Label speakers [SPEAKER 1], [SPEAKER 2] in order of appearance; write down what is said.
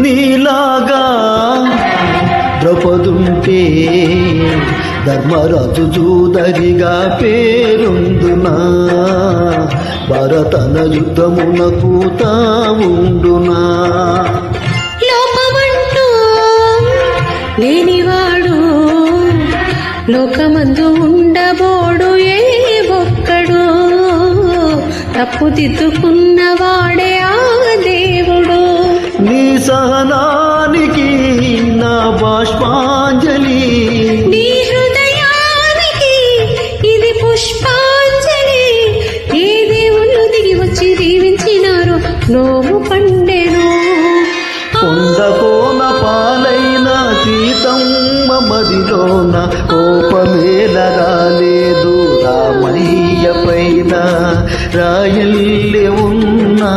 [SPEAKER 1] నీలాగా ద్రౌపదుంటే ధర్మరాజు జూదరిగా పేరుందునా భరతన యుద్ధమునకు తావుండునా
[SPEAKER 2] లోకమంటూ లేనివాడు లోకమందు ఉండబోడు ఏ ఒక్కడు తప్పు దిద్దుకున్నవాడే ఆ దేవుడు
[SPEAKER 1] నీ సహనానికి నా బాష్పాంజలి
[SPEAKER 2] నీ హృదయానికి ఇది పుష్పాంజలి ఏ దేవుళ్ళు దిగి వచ్చి దీవించినారో నోము పండెను
[SPEAKER 1] కొండకోన పాలైన సీతమ్మ మదిలోన కోపమేల రాలేదు రామయ్య పైన రాయల్లే ఉన్నా